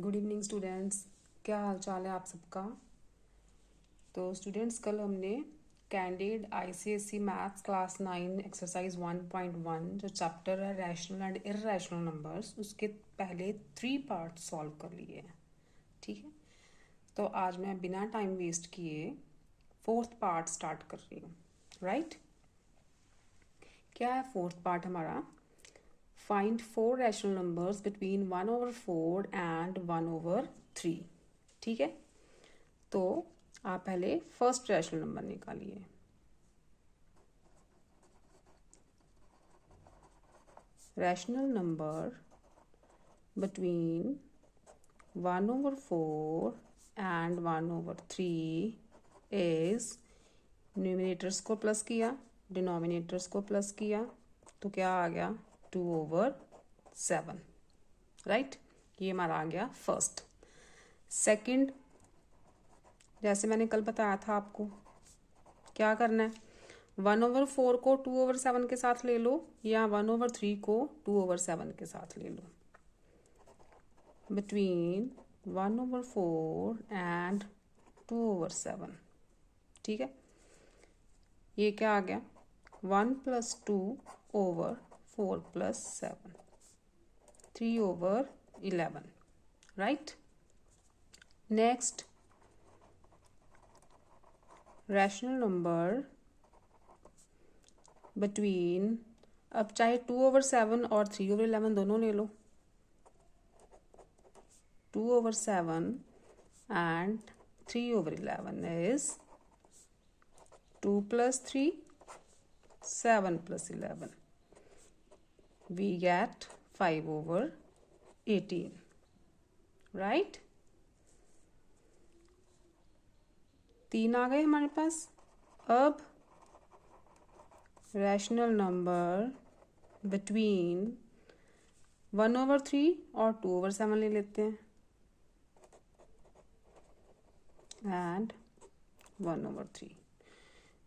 Good evening students, क्या हाल चाल है आप सबका। तो स्टूडेंट्स, कल हमने candid ICSE maths class 9 exercise 1.1 जो चैप्टर है रैशनल एंड इररेशनल नंबर्स, उसके पहले 3 पार्ट सॉल्व कर लिए हैं। ठीक है, तो आज मैं बिना टाइम वेस्ट किए 4th पार्ट स्टार्ट कर रही हूँ। राइट, क्या है 4th पार्ट हमारा? Find 4 rational numbers between 1/4 and 1/3। ठीक है, तो आप पहले फर्स्ट रैशनल नंबर निकालिए। Rational number between 1/4 and 1/3 is, numerators को प्लस किया, डिनोमिनेटर्स को प्लस किया, तो क्या आ गया 2/7। राइट, ये हमारा आ गया फर्स्ट। सेकंड, जैसे मैंने कल बताया था आपको, क्या करना है, 1/4 को 2/7 के साथ ले लो या 1/3 को 2/7 के साथ ले लो। Between 1/4 and 2/7। ठीक है, ये क्या आ गया 1 + 2/4 + 7, 3/11। Right, next rational number between, अब चाहे 2/7 और 3/11 दोनों ले लो, 2/7 and 3/11 is 2 + 3, 7 + 11. We get 5/18. Right? 3 आ गए हमारे पास। अब रैशनल नंबर बिटवीन 1/3 और 2/7 ले लेते हैं एंड 1/3।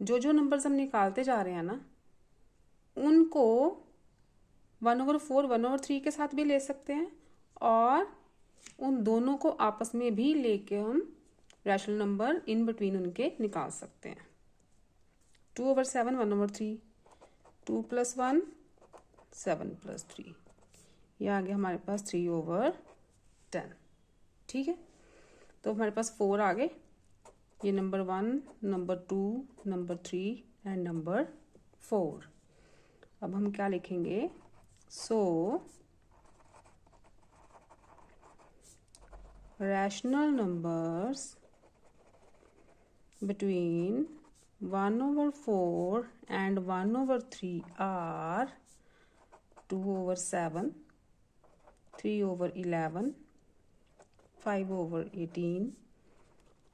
जो नंबर्स हम निकालते जा रहे हैं ना, उनको 1/4 1/3 के साथ भी ले सकते हैं और उन दोनों को आपस में भी लेके हम रैशनल नंबर इन बिटवीन उनके निकाल सकते हैं। 2/7 1/3, 2 + 1 7 + 3, ये आ गया हमारे पास 3/10। ठीक है, तो हमारे पास 4 आ गए, ये number 1, number 2, number 3 and number 4। अब हम क्या लिखेंगे, सो rational numbers between 1/4 and 1/3 are 2/7, 3/11, 5/18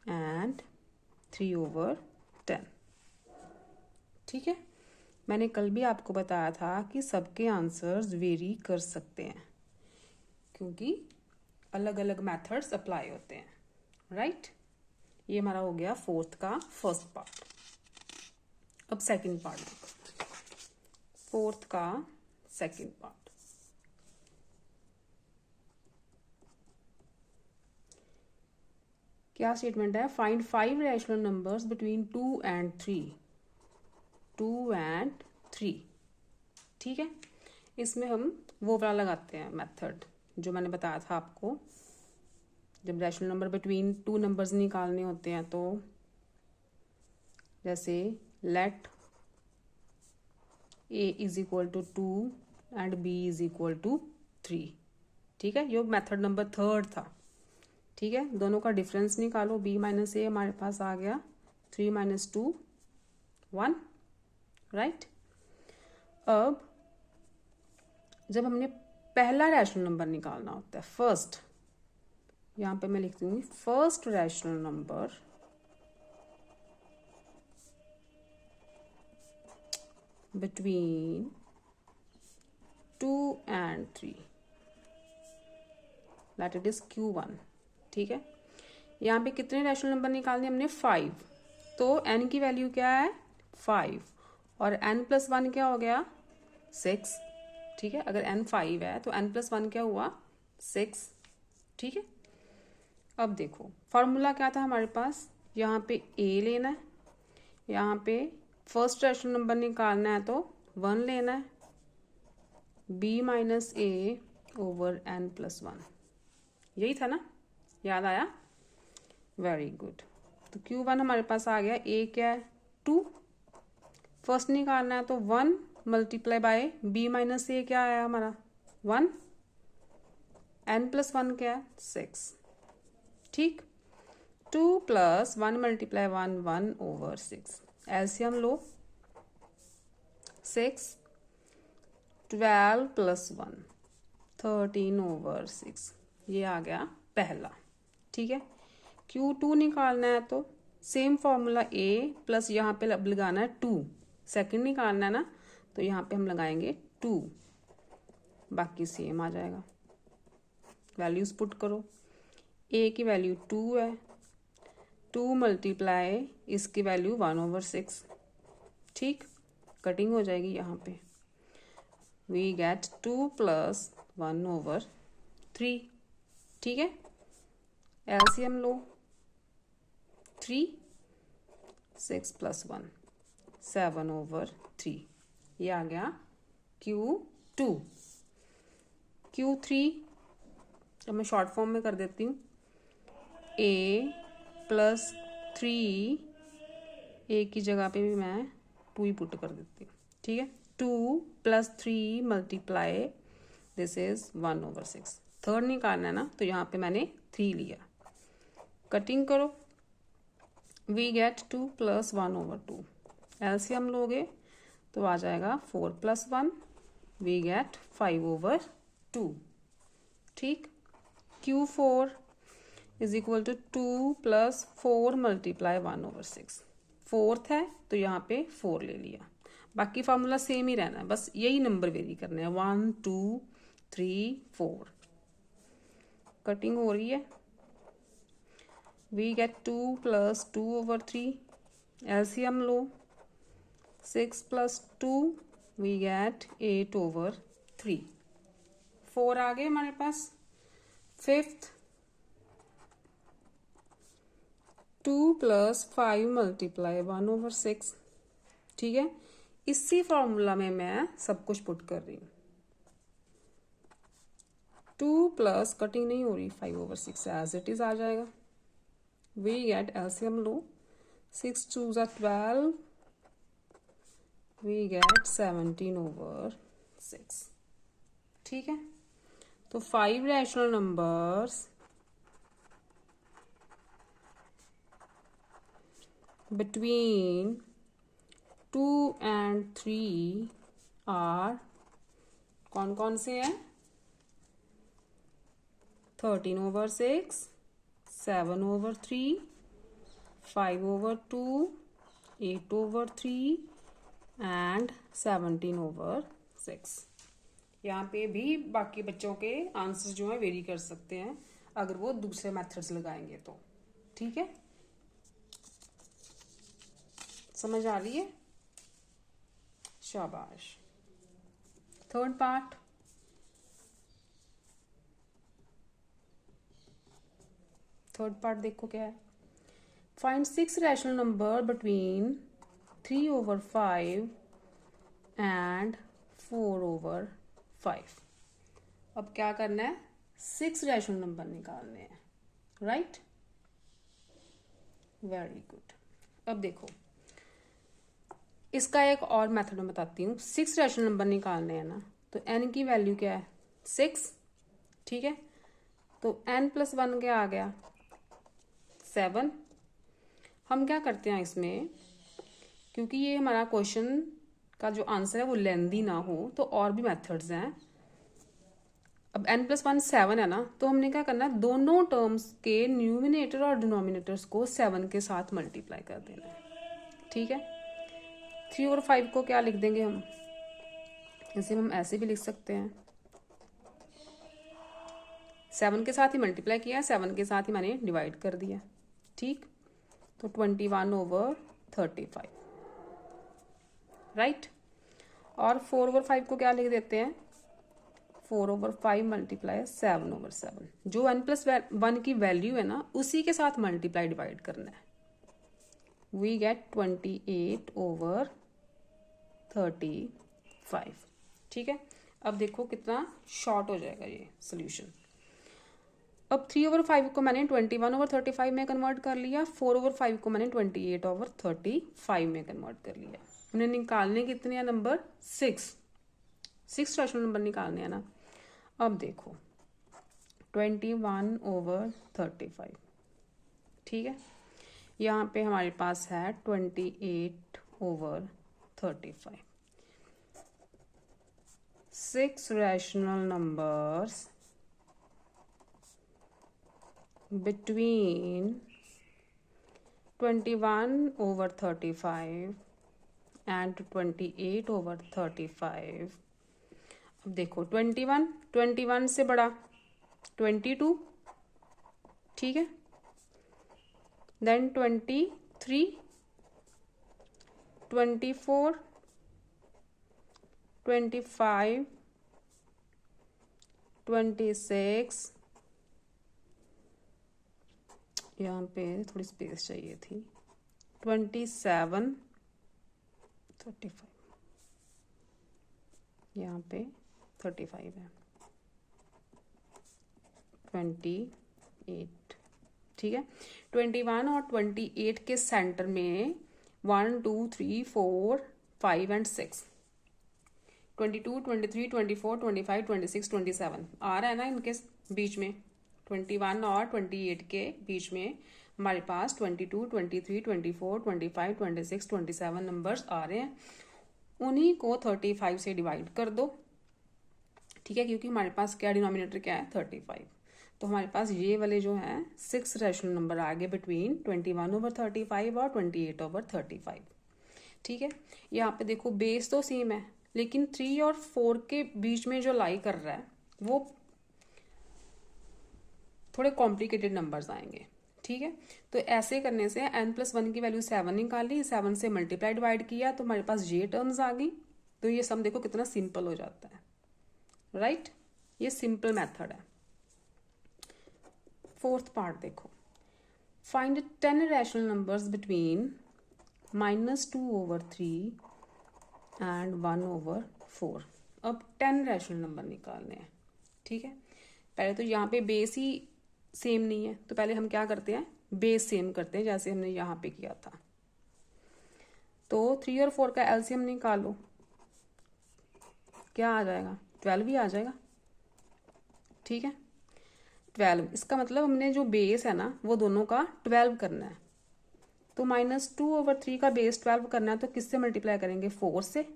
and 3/10। ठीक है, मैंने कल भी आपको बताया था कि सबके आंसर्स वेरी कर सकते हैं क्योंकि अलग अलग मेथड्स अप्लाई होते हैं। राइट, ये हमारा हो गया 4th का फर्स्ट पार्ट। अब सेकंड पार्ट देखो, 4th का सेकंड पार्ट। क्या स्टेटमेंट है, find 5 rational numbers between 2 and 3। 2 and 3। ठीक है, इसमें हम वो वाला लगाते हैं मेथड जो मैंने बताया था आपको, जब रैशनल नंबर बिटवीन 2 नंबर्स निकालने होते हैं तो जैसे लेट a = 2 एंड b = 3। ठीक है, ये मेथड नंबर 3rd था। ठीक है, दोनों का डिफरेंस निकालो, b - a हमारे पास आ गया 3 - 2 1। राइट, अब जब हमने पहला रैशनल नंबर निकालना होता है, फर्स्ट, यहाँ पे मैं लिख दूंगी first rational number between 2 and 3, that it is Q1। ठीक है, यहाँ पे कितने रैशनल नंबर निकालने हमने 5, तो n की वैल्यू क्या है 5 और n + 1 क्या हो गया 6। ठीक है, अगर n 5 है तो n + 1 क्या हुआ 6। ठीक है, अब देखो फार्मूला क्या था हमारे पास, यहाँ पे ए लेना है, यहाँ पे फर्स्ट रैशनल नंबर निकालना है तो 1 लेना है, बी माइनस ए ओवर एन प्लस 1, यही था ना, याद आया? Very good. तो Q1 हमारे पास आ गया, ए क्या है 2, फर्स्ट निकालना है तो 1 मल्टीप्लाई बाय बी माइनस ए क्या आया हमारा 1, एन प्लस 1 क्या है 6, ठीक। 2 प्लस 1 मल्टीप्लाई 1 1 ओवर 6, एलसीएम लो 6, 12 प्लस 1 13 ओवर 6, ये आ गया पहला, ठीक है। Q2 निकालना है तो सेम फॉर्मूला ए प्लस यहाँ पे लगाना है 2, सेकंड निकालना है ना तो यहाँ पे हम लगाएंगे 2, बाकी सेम आ जाएगा। वैल्यूज पुट करो, ए की वैल्यू 2 है, 2 मल्टीप्लाई इसकी वैल्यू 1 ओवर 6, ठीक, कटिंग हो जाएगी यहाँ पे, वी गेट 2 प्लस 1 ओवर 3, ठीक है। एलसीएम लो 3, 6 प्लस 1 7 ओवर 3, ये आ गया Q2। Q3 अब मैं शॉर्ट फॉर्म में कर देती हूँ, ए प्लस 3, ए की जगह पे भी मैं 2 ही पुट कर देती हूँ, ठीक है। 2 plus 3 multiply this is 1 over 6, third निकालना है ना तो यहाँ पे मैंने 3 लिया, कटिंग करो, we get 2 plus 1 over 2, LCM लोगे तो आ जाएगा 4 प्लस 1, वी गेट 5 ओवर 2, ठीक। Q4 is equal to 2 plus 4 multiply 1 over 6, fourth है तो यहाँ पे 4 ले लिया, बाकी फार्मूला सेम ही रहना है, बस यही नंबर वेरी करने हैं 1 2 3 4, कटिंग हो रही है, we get 2 plus 2 over 3, LCM लो 6 प्लस 2, वी गेट 8 ओवर 3, 4 आ गए हमारे पास। फिफ्थ 2 प्लस 5 मल्टीप्लाई 1 ओवर 6, ठीक है। इसी फॉर्मूला में मैं सब कुछ पुट कर रही हूँ, 2 प्लस कटिंग नहीं हो रही 5 ओवर 6 एज इट इज आ जाएगा, वी गेट एलसीएम लो 6 2 12, वी गेट 17 ओवर 6, ठीक है। तो 5 rational numbers between 2 and 3 are कौन कौन से हैं, 13 over 6, 7 over 3, 5 over 2, 8 over 3 and 17 over 6। यहाँ पे भी बाकी बच्चों के आंसर्स जो हैं वेरी कर सकते हैं अगर वो दूसरे मेथड्स लगाएंगे तो, ठीक है। समझ आ रही है? शाबाश। थर्ड पार्ट, देखो क्या है, find 6 rational number between 3 over 5 and 4 over 5। अब क्या करना है, 6 रैशनल नंबर निकालने हैं, राइट, वेरी गुड। अब देखो इसका एक और मेथड मैं बताती हूँ, 6 रैशनल नंबर निकालने हैं ना तो n की वैल्यू क्या है 6, ठीक है। तो n प्लस 1 क्या आ गया 7। हम क्या करते हैं इसमें, क्योंकि ये हमारा क्वेश्चन का जो आंसर है वो लेंदी ना हो तो और भी मेथड्स हैं। अब n प्लस 1 7 है ना, तो हमने क्या करना है, दोनों टर्म्स के न्यूमिनेटर और डिनोमिनेटर्स को 7 के साथ मल्टीप्लाई कर देना है, ठीक है। 3 और 5 को क्या लिख देंगे हम, इसे हम ऐसे भी लिख सकते हैं, 7 के साथ ही मल्टीप्लाई किया, 7 के साथ ही मैंने डिवाइड कर दिया, ठीक। तो 21 ओवर 35, राइट। और 4 ओवर 5 को क्या लिख देते हैं, 4/5 मल्टीप्लाई 7/7। जो n+1 की वैल्यू है ना उसी के साथ मल्टीप्लाई डिवाइड करना है। We get 28/35। ठीक है, अब देखो कितना शॉर्ट हो जाएगा ये सोल्यूशन। अब 3/5 को मैंने 21/35 में कन्वर्ट कर लिया, 4/5 को मैंने 28/35 में कन्वर्ट कर लिया। हमने निकालने कितने हैं नंबर? 6 रैशनल नंबर निकालने हैं ना। अब देखो 21/35, ठीक है, यहाँ पे हमारे पास है 28/35। 6 रैशनल नंबर्स between 21/35 and 28/35। अब देखो 21 से बड़ा 22, ठीक है, देन 23, 24, 25, 26, यहाँ पे थोड़ी स्पेस चाहिए थी, 27, 35, यहाँ पे 35 है, 28, ठीक है। 21 और 28 के सेंटर में 1 2 3 4 5 एंड 6, 22 23 24 25 26 27 आ रहा है ना इनके बीच में। 21 और 28 के बीच में हमारे पास 22 23 24 25 26 27 नंबर्स आ रहे हैं। उन्हीं को 35 से डिवाइड कर दो, ठीक है, क्योंकि हमारे पास क्या डिनोमिनेटर क्या है? 35। तो हमारे पास ये वाले जो हैं 6 रैशनल नंबर आ गए बिटवीन 21/35 और 28/35, ठीक है। यहाँ पे देखो बेस तो सेम है, लेकिन 3 और 4 के बीच में जो लाई कर रहा है वो थोड़े कॉम्प्लिकेटेड नंबर्स आएंगे, ठीक है। तो ऐसे करने से n+1 की वैल्यू 7 निकाली, 7 से मल्टीप्लाई डिवाइड किया तो हमारे पास ये टर्म्स आ गई। तो ये सम देखो कितना सिंपल हो जाता है, राइट। ये सिंपल मेथड है। फोर्थ पार्ट देखो, find 10 rational numbers between -2/3 and 1/4। अब 10 रैशनल नंबर निकालने हैं, ठीक है। पहले तो यहाँ पे बेस ही सेम नहीं है, तो पहले हम क्या करते हैं? बेस सेम करते हैं, जैसे हमने यहाँ पे किया था। तो 3 और 4 का एलसीएम निकालो, क्या आ जाएगा? 12 ही आ जाएगा, ठीक है। 12, इसका मतलब हमने जो बेस है ना वो दोनों का 12 करना है। तो -2/3 का बेस 12 करना है तो किससे मल्टीप्लाई करेंगे? 4 से।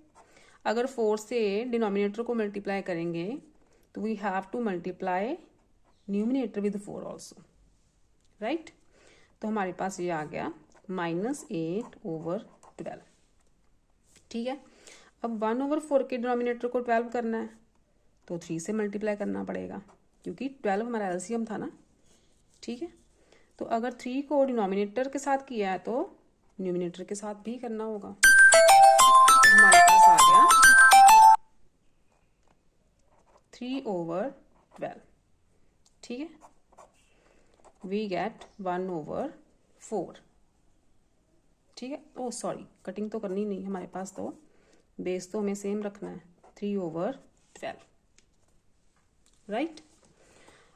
अगर 4 से डिनोमिनेटर को मल्टीप्लाई करेंगे तो we have to multiply numerator with 4 also, right. तो हमारे पास ये आ गया -8/12, ठीक है। अब 1/4 के डिनोमिनेटर को 12 करना है तो 3 से मल्टीप्लाई करना पड़ेगा, क्योंकि 12 हमारा एलसीएम था ना, ठीक है। तो अगर 3 को डिनोमिनेटर के साथ किया है तो न्यूमिनेटर के साथ भी करना होगा। तो हमारे पास आ गया 3/12, ठीक है। वी गेट 1/4, ठीक है। ओ सॉरी, कटिंग तो करनी नहीं हमारे पास, तो बेस तो हमें सेम रखना है, 3/12, राइट।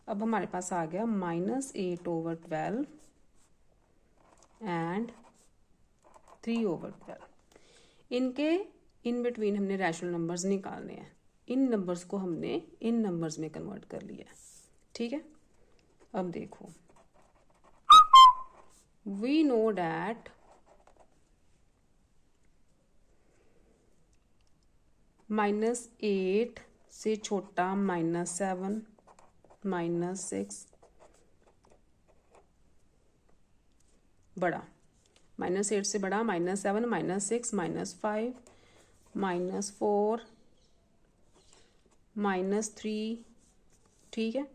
अब हमारे पास आ गया -8/12 एंड 3/12। इनके इन बिटवीन हमने रैशनल नंबर्स निकालने हैं। इन नंबर्स को हमने इन नंबर्स में कन्वर्ट कर लिया है, ठीक है। अब देखो, वी नो डैट -8 से छोटा -7, -6, बड़ा -8 से बड़ा -7, -6, -5, -4, -3, ठीक है।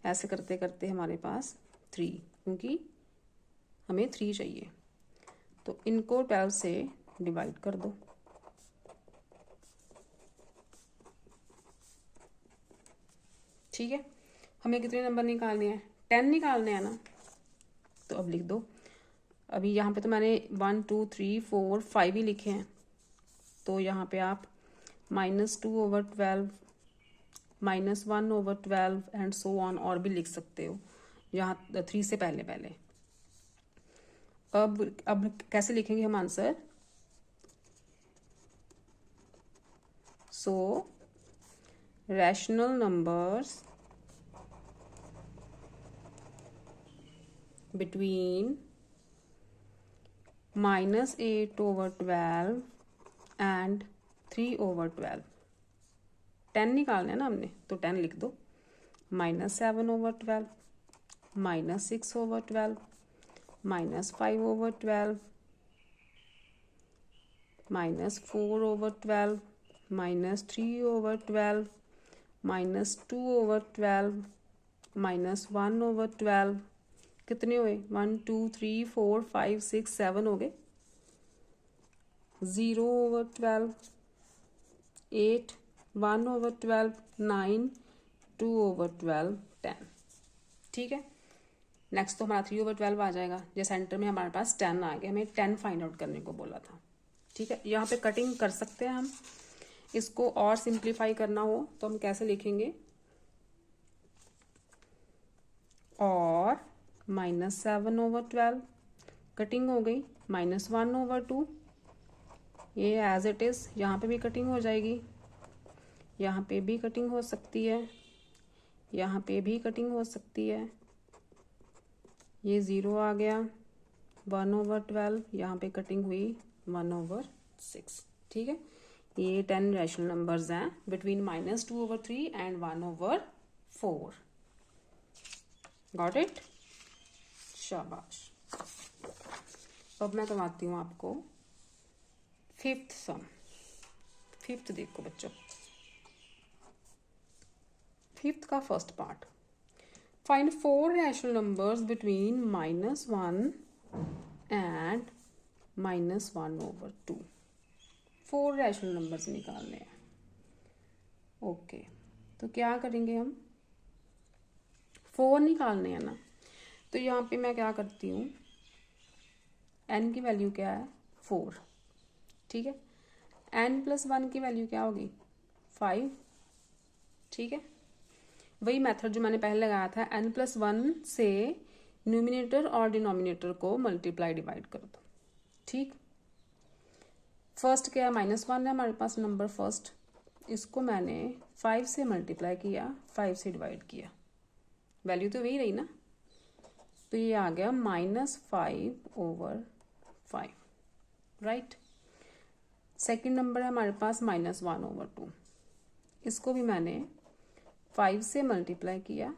ऐसे करते करते हमारे पास 3, क्योंकि हमें 3 चाहिए, तो इनको 12 से डिवाइड कर दो। ठीक है, हमें कितने नंबर निकालने हैं, 10 निकालने हैं ना। तो अब लिख दो, अभी यहाँ पे तो मैंने 1 2 3 4 5 ही लिखे हैं, तो यहाँ पे आप -2/12 -1/12 एंड सो ऑन और भी लिख सकते हो, यहाँ 3 से पहले पहले। अब कैसे लिखेंगे हम answer, so rational numbers between -8/12 and 3/12, 10 निकालना है ना हमने, तो 10 लिख दो, -7/12, -6/12, -5/12, -4/12, -3/12, -2/12, -1/12, कितने हुए, 1 2 3 4 5 6 7 हो गए, 0/12, 8, 1/12, 9, 2/12, 10। ठीक है, नेक्स्ट तो हमारा 3/12 आ जाएगा, जो सेंटर में हमारे पास 10 आ गया, हमें 10 फाइंड आउट करने को बोला था। ठीक है, यहाँ पे कटिंग कर सकते हैं हम, इसको और सिंप्लीफाई करना हो तो हम कैसे लिखेंगे, और -7/12, कटिंग हो गई, -1/2, ये एज इट इज़, यहाँ पे भी कटिंग हो जाएगी, यहाँ पे भी कटिंग हो सकती है, यहाँ पे भी कटिंग हो सकती है, ये 0 आ गया, 1/12, यहाँ पे कटिंग हुई 1/6। ठीक है, ये 10 रैशनल नंबर्स हैं बिटवीन -2/3 एंड 1/4। गॉट इट, शाबाश। अब मैं करवाती हूँ आपको फिफ्थ सम। फिफ्थ देखो बच्चों, फिफ्थ का first part, find 4 rational numbers between -1 and -1/2। 4 rational numbers निकालने हैं। ओके, तो क्या करेंगे हम, 4 निकालने हैं ना, तो यहाँ पे मैं क्या करती हूँ, n की वैल्यू क्या है, 4। ठीक है, n+1 की वैल्यू क्या होगी, 5। ठीक है, वही मेथड जो मैंने पहले लगाया था, n+1 से न्यूमिनेटर और डिनोमिनेटर को मल्टीप्लाई डिवाइड कर दो। ठीक, फर्स्ट क्या है, -1 है हमारे पास नंबर फर्स्ट, इसको मैंने 5 से मल्टीप्लाई किया, 5 से डिवाइड किया, वैल्यू तो वही रही ना, तो ये आ गया -5/5, राइट। सेकंड नंबर है हमारे पास -1/2, इसको भी मैंने 5 से मल्टीप्लाई किया,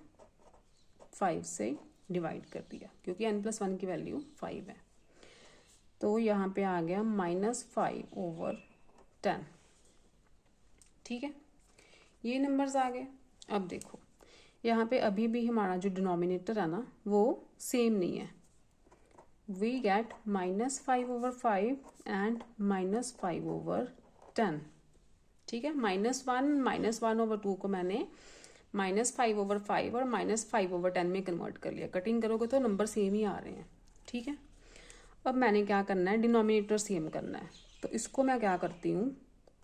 5 से डिवाइड कर दिया, क्योंकि n+1 की वैल्यू 5 है, तो यहाँ पे आ गया -5/10। ठीक है, ये नंबर्स आ गए। अब देखो, यहाँ पे अभी भी हमारा जो डिनोमिनेटर है ना, वो सेम नहीं है, वी गेट -5/5 एंड -5/10। ठीक है, -1/2 को मैंने -5/5 और -5/10 में कन्वर्ट कर लिया, कटिंग करोगे तो नंबर सेम ही आ रहे हैं। ठीक है, अब मैंने क्या करना है, डिनोमिनेटर सेम करना है, तो इसको मैं क्या करती हूँ,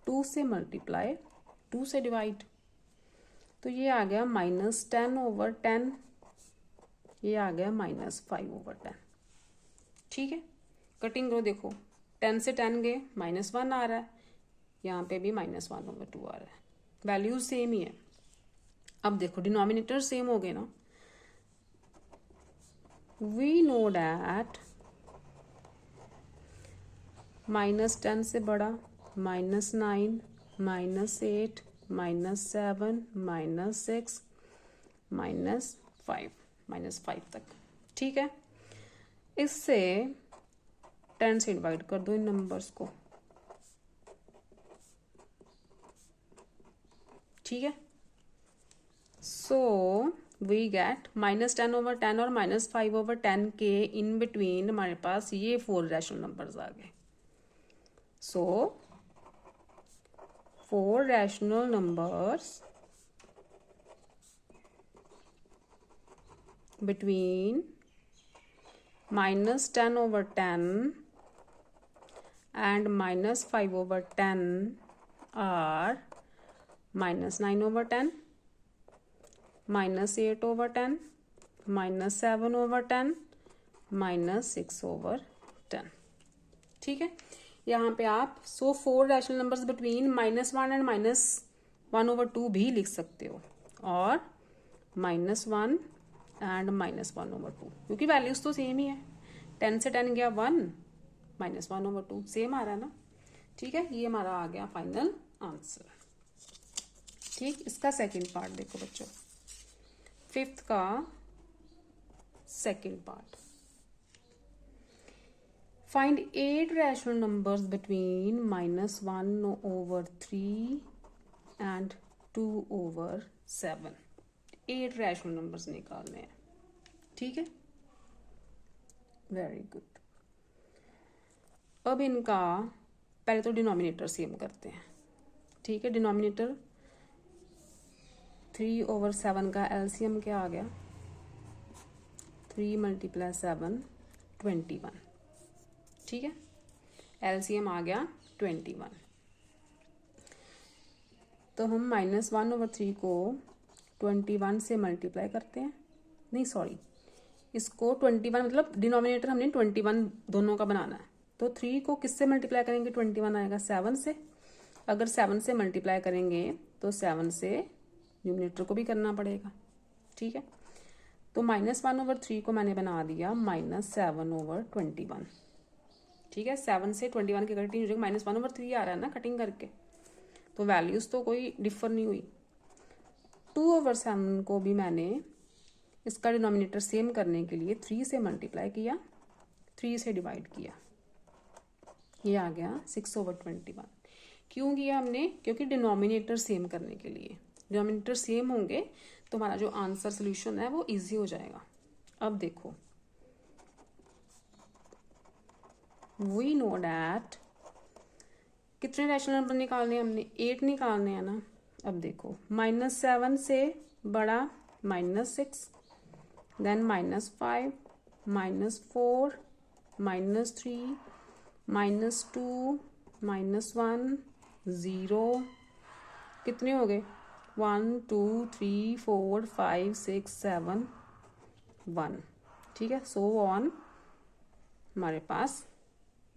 2 से मल्टीप्लाई, 2 से डिवाइड, तो ये आ गया -10/10, ये आ गया -5/10। ठीक है, कटिंग करो, देखो 10 से 10 गए, -1 आ रहा है, यहाँ पे भी -1/2 आ रहा है, वैल्यूज सेम ही है। अब देखो डिनोमिनेटर सेम हो गए ना, वी नो डैट -10 से बड़ा, -9, -8, -7, -6, -5 तक। ठीक है, इससे 10 से डिवाइड कर दो इन नंबर्स को। ठीक है, सो वी गेट -10/10 और -5/10 के इन बिटवीन हमारे पास ये 4 रैशनल नंबर्स आ गए। सो 4 rational numbers between minus 10 over 10 and minus 5 over 10 are minus 9 over 10, minus 8 over 10, minus 7 over 10, minus 6 over 10. ठीक है, यहाँ पे आप 4 rational numbers between -1 and -1 over 2 भी लिख सकते हो, और -1 एंड -1 over 2, क्योंकि वैल्यूज तो सेम ही है. 10 से 10 गया 1, -1 over 2 सेम आ रहा है ना. ठीक है, ये हमारा आ गया फाइनल आंसर. ठीक, इसका सेकंड पार्ट देखो बच्चों, 5th का second part. Find 8 rational numbers between -1 over 3 and 2 over 7. 8 rational numbers निकालने हैं. ठीक है, वेरी गुड. अब इनका पहले तो डिनोमिनेटर सेम करते हैं. ठीक है, डिनोमिनेटर 3 over 7 का एलसीएम क्या आ गया? 3 × 7 21. ठीक है, एलसीएम आ गया 21. तो हम -1 over 3 को 21 से मल्टीप्लाई करते हैं. नहीं सॉरी, इसको 21 मतलब डिनोमिनेटर हमने 21 दोनों का बनाना है. तो 3 को किससे मल्टीप्लाई करेंगे? 21 आएगा 7 से. अगर 7 से मल्टीप्लाई करेंगे तो 7 से न्यूमिनेटर को भी करना पड़ेगा. ठीक है, तो -1 over 3 को मैंने बना दिया -7 over 21. ठीक है, 7 से 21 की कटिंग हो जाएगी, -1 over 3 आ रहा है ना कटिंग करके, तो वैल्यूज तो कोई डिफर नहीं हुई. 2 over 7 को भी मैंने इसका डिनोमिनेटर सेम करने के लिए 3 से मल्टीप्लाई किया, 3 से डिवाइड किया, ये आ गया 6 over 21. क्यों किया हमने? क्योंकि डिनोमिनेटर सेम करने के लिए. डिनोमिनेटर सेम होंगे तो हमारा जो आंसर सोल्यूशन है वो इजी हो जाएगा. अब देखो, वी नो डैट कितने रैशनल नंबर निकालने हैं हमने? 8 निकालने हैं ना. अब देखो, -7 से बड़ा -6, देन -5, -4, -3, -2, -1, 0. कितने हो गए? 1 2 3 4 5 6 7 1. ठीक है, सो ऑन. हमारे पास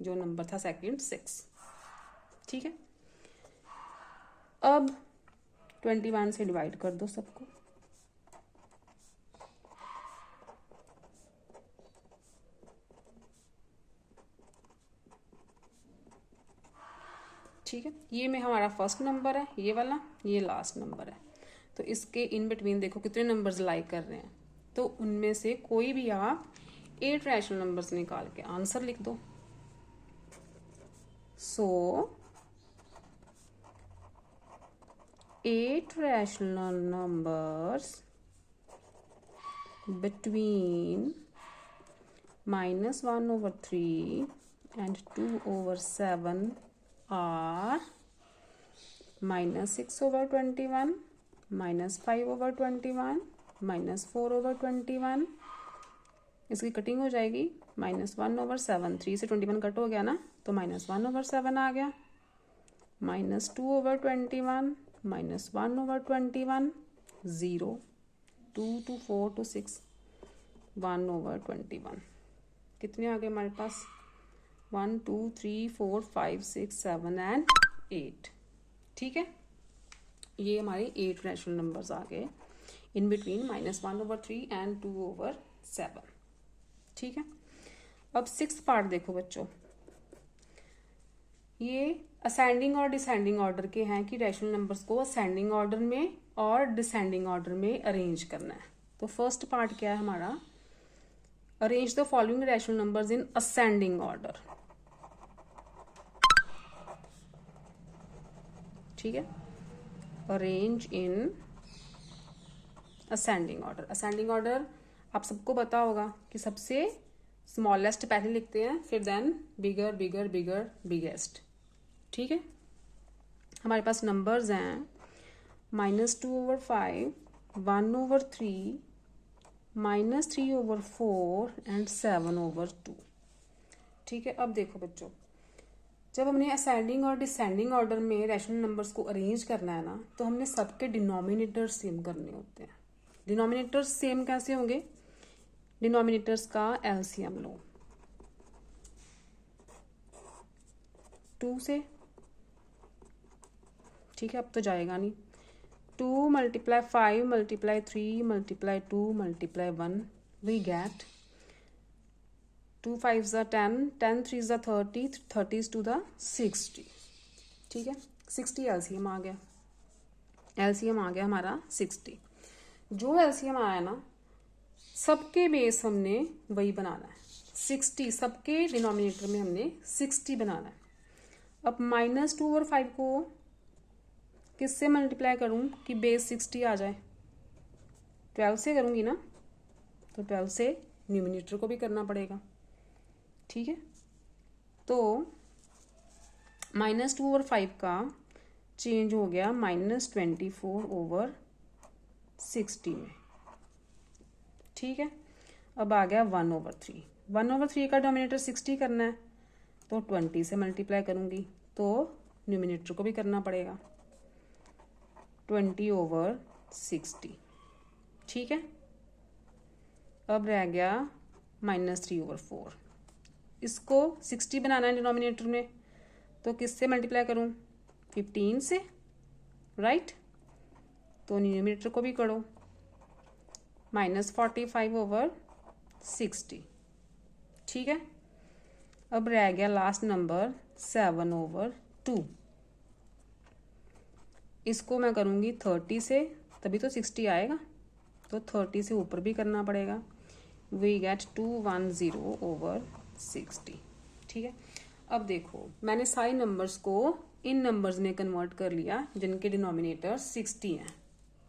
जो नंबर था सेकंड 6. ठीक है, अब 21 से डिवाइड कर दो सबको. ठीक है, ये में हमारा फर्स्ट नंबर है, ये वाला, ये लास्ट नंबर है. तो इसके इन बिटवीन देखो कितने नंबर्स लाई कर रहे हैं. तो उनमें से कोई भी आप 8 रैशनल नंबर्स निकाल के आंसर लिख दो. सो 8 rational numbers between -1 over 3 and 2 over 7 are -6 over 21, -5 over 21, -4 over 21. इसकी कटिंग हो जाएगी, -1 over 7. 3 से 21 कट हो गया ना, तो -1 over 7 आ गया. -2 over 21, -1 over 21, 0, 2 to 4 to 6, 1 over 21. कितने आ गए हमारे पास? 1 2 3 4 5 6 7 एंड 8. ठीक है, ये हमारे 8 रैशनल नंबर्स आ गए in between -1 over 3 and 2 over 7. ठीक है, अब 6th पार्ट देखो बच्चों. ये असेंडिंग और डिसेंडिंग ऑर्डर के हैं कि रैशनल नंबर्स को असेंडिंग ऑर्डर में और डिसेंडिंग ऑर्डर में अरेंज करना है. तो फर्स्ट पार्ट क्या है हमारा? Arrange the following rational numbers in ascending order. ठीक है, arrange in ascending order. Ascending order आप सबको पता होगा कि सबसे स्मॉलेस्ट पहले लिखते हैं, फिर देन बिगर बिगर बिगर बिगेस्ट. ठीक है, हमारे पास नंबर्स हैं -2 over 5, 1 over 3, -3/4 एंड 7/2। ठीक है, अब देखो बच्चों, जब हमने असेंडिंग और डिसेंडिंग ऑर्डर में रैशनल नंबर्स को अरेंज करना है ना, तो हमने सबके डिनोमिनेटर्स सेम करने होते हैं। डिनोमिनेटर्स सेम कैसे होंगे? डिनोमिनेटर्स का एलसीएम लो 2 से, ठीक है, अब तो जाएगा नहीं। 2 × 5 × 3 × 2 × 1 we get 2 5s are 10, 10 3s are 30, 30s to the 60। ठीक है, 60 एलसीएम आ गया, एलसीएम आ गया हमारा 60। जो एलसीएम आया ना, सबके बेस हमने वही बनाना है 60, सबके डिनोमिनेटर में हमने 60 बनाना है। अब -2 और 5 को किससे मल्टीप्लाई करूं कि बेस 60 आ जाए? 12 से करूंगी ना, तो 12 से न्यूमिनेटर को भी करना पड़ेगा। ठीक है, तो -2 और 5 का चेंज हो गया -24/60 में। ठीक है, अब आ गया 1/3। 1/3 का डोमिनेटर 60 करना है, तो 20 से मल्टीप्लाई करूंगी, तो न्यूमिनेटर को भी करना पड़ेगा 20/60। ठीक है, अब रह गया -3/4। इसको 60 बनाना है डिनोमिनेटर में, तो किससे मल्टीप्लाई करूं? 15 से, राइट? तो न्यूमिनेटर को भी करो -45/60। ठीक है, अब रह गया लास्ट नंबर 7/2। इसको मैं करूंगी 30 से, तभी तो 60 आएगा, तो 30 से ऊपर भी करना पड़ेगा। We get 210/60। ठीक है, अब देखो, मैंने सारे नंबर्स को इन नंबर्स में कन्वर्ट कर लिया जिनके डिनोमिनेटर 60 हैं।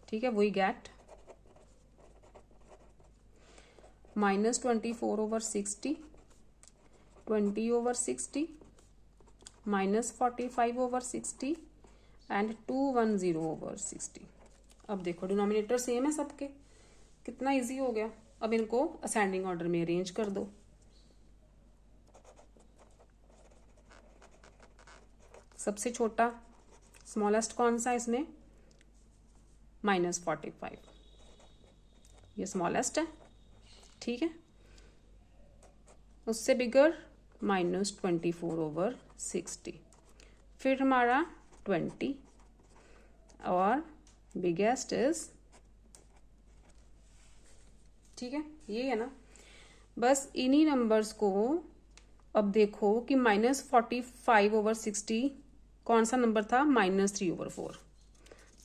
ठीक है, वी गेट -24/60, 20/60, -45/60 एंड 210/60। अब देखो, डिनोमिनेटर सेम है सबके, कितना इजी हो गया। अब इनको असेंडिंग ऑर्डर में अरेंज कर दो। सबसे छोटा स्मॉलेस्ट कौन सा है इसमें? -45, ये स्मॉलेस्ट है। ठीक है, उससे बिगर -24/60, फिर हमारा 20 और बिगेस्ट इज, ठीक है, ये है ना। बस इन्हीं नंबर्स को अब देखो कि -45/60 कौन सा नंबर था? -3/4।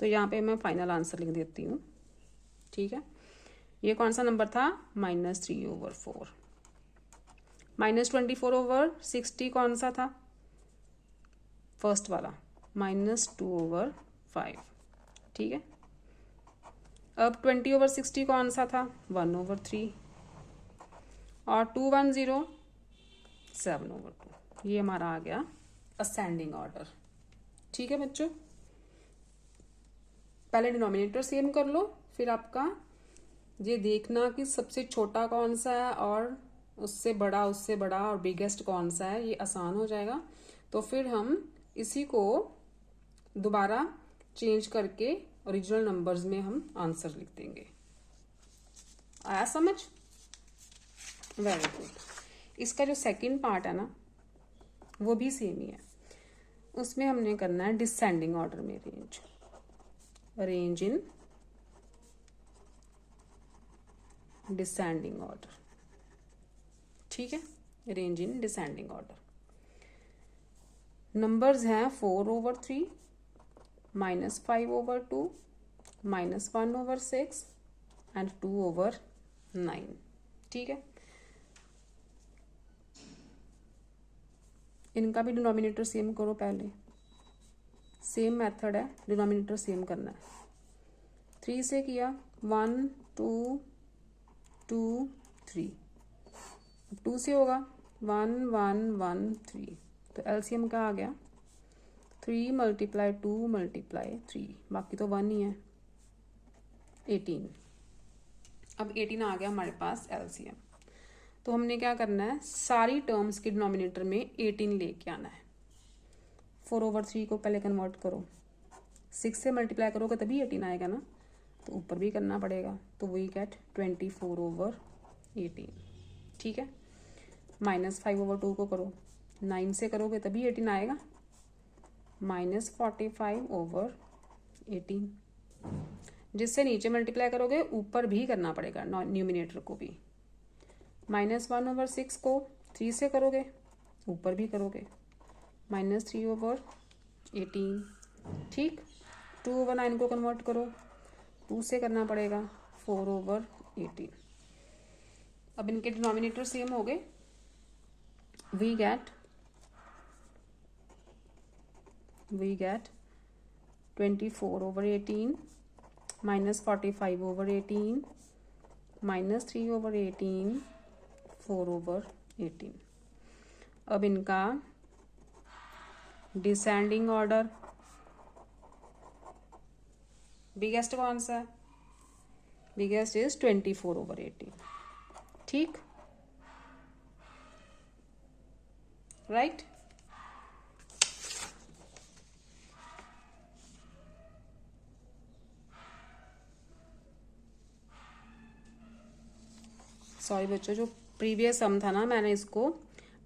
तो यहाँ पे मैं फाइनल आंसर लिख देती हूँ। ठीक है, ये कौन सा नंबर था? -3/4। -24/60 कौन सा था? फर्स्ट वाला, -2/5। ठीक है, अब 20/60 कौन सा था? 1/3, और 210 7/2। ये हमारा आ गया असेंडिंग ऑर्डर। ठीक है बच्चों, पहले डिनोमिनेटर सेम कर लो, फिर आपका ये देखना कि सबसे छोटा कौन सा है और उससे बड़ा और बिगेस्ट कौन सा है, ये आसान हो जाएगा। तो फिर हम इसी को दोबारा चेंज करके ओरिजिनल नंबर्स में हम आंसर लिख देंगे। आया समझ? Very good. इसका जो सेकंड पार्ट है ना, वो भी सेम ही है। उसमें हमने करना है डिसेंडिंग ऑर्डर में अरेंज इन डिसेंडिंग ऑर्डर। ठीक है, arrange in descending order. Numbers हैं 4/3, -5/2, -1/6 एंड 2/9। ठीक है, इनका भी डिनोमिनेटर सेम करो। पहले सेम मेथड है, डिनोमिनेटर सेम करना है। 3 से किया, 1 2 2 3, 2 से होगा 1 1 1 3, तो एलसीएम का आ गया 3 × 2 × 3, बाकी तो 1 ही है, 18। अब 18 आ गया हमारे पास एलसीएम। तो हमने क्या करना है, सारी टर्म्स के डिनोमिनेटर में 18 लेके आना है। 4/3 को पहले कन्वर्ट करो, 6 से मल्टीप्लाई करोगे तभी 18 आएगा ना, तो ऊपर भी करना पड़ेगा। तो वी गेट 24/18, ठीक है। -5/2 को करो, 9 से करोगे तभी 18 आएगा, -45/18। जिससे नीचे मल्टीप्लाई करोगे ऊपर भी करना पड़ेगा, न्यूमिनेटर को भी। -1/6 को 3 से करोगे ऊपर भी करोगे, -3/18, ठीक। 2/9 को कन्वर्ट करो, 2 से करना पड़ेगा, 4/18। अब इनके डिनोमिनेटर सेम हो गए। We get 24/18 -45/18 -3/18 4/18। अब इनका डिसेंडिंग ऑर्डर, बिगेस्ट कौन सा है, बिगेस्ट इज 24/18, ठीक, राइट। सॉरी बच्चों, जो प्रीवियस सम था ना, मैंने इसको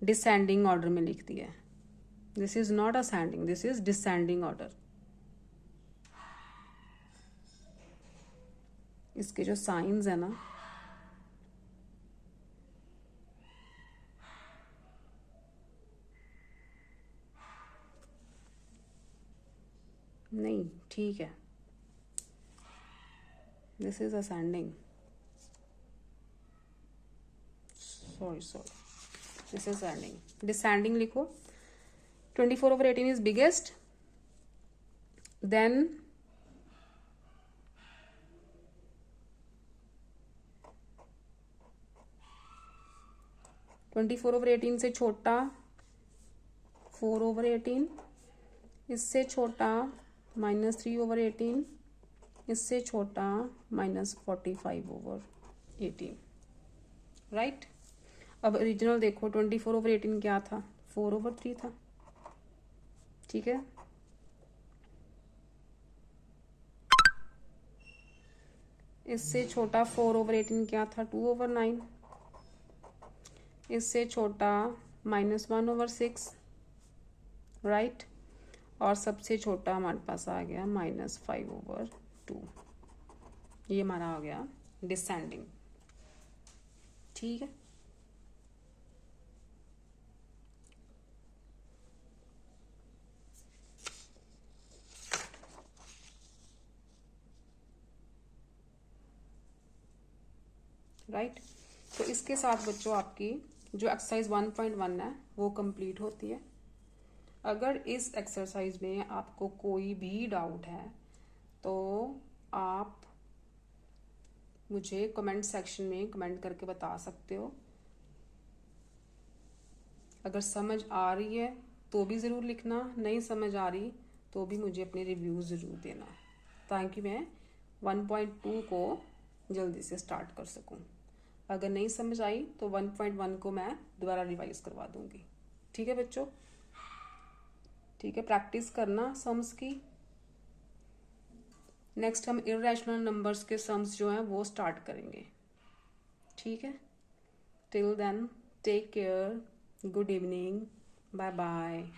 डिसेंडिंग ऑर्डर में लिख दिया है। This is not ascending, this is descending order. इसके जो साइंस है ना, नहीं ठीक है, this is ascending, sorry this is ascending. Descending लिखो, 24/18 is biggest, then 24/18 से छोटा 4/18, इससे छोटा -3/18, इससे छोटा -45/18, राइट। अब ओरिजिनल देखो, 24/18 क्या था, 4/3 था, ठीक है। इससे छोटा 4/18 क्या था, 2/9, इससे छोटा -1/6, राइट। और सबसे छोटा हमारे पास आ गया -5/2, ये हमारा आ गया डिसेंडिंग, ठीक है। राइट, तो इसके साथ बच्चों आपकी जो एक्सरसाइज 1.1 है वो कंप्लीट होती है। अगर इस एक्सरसाइज में आपको कोई भी डाउट है तो आप मुझे कमेंट सेक्शन में कमेंट करके बता सकते हो। अगर समझ आ रही है तो भी ज़रूर लिखना, नहीं समझ आ रही तो भी मुझे अपने रिव्यू ज़रूर देना, ताकि मैं 1.2 को जल्दी से स्टार्ट कर सकूं। अगर नहीं समझ आई तो 1.1 को मैं दोबारा रिवाइज करवा दूंगी, ठीक है बच्चों। ठीक है, प्रैक्टिस करना सम्स की। नेक्स्ट हम इर्रेशनल नंबर्स के सम्स जो हैं वो स्टार्ट करेंगे, ठीक है। Till then take care, good evening, bye bye.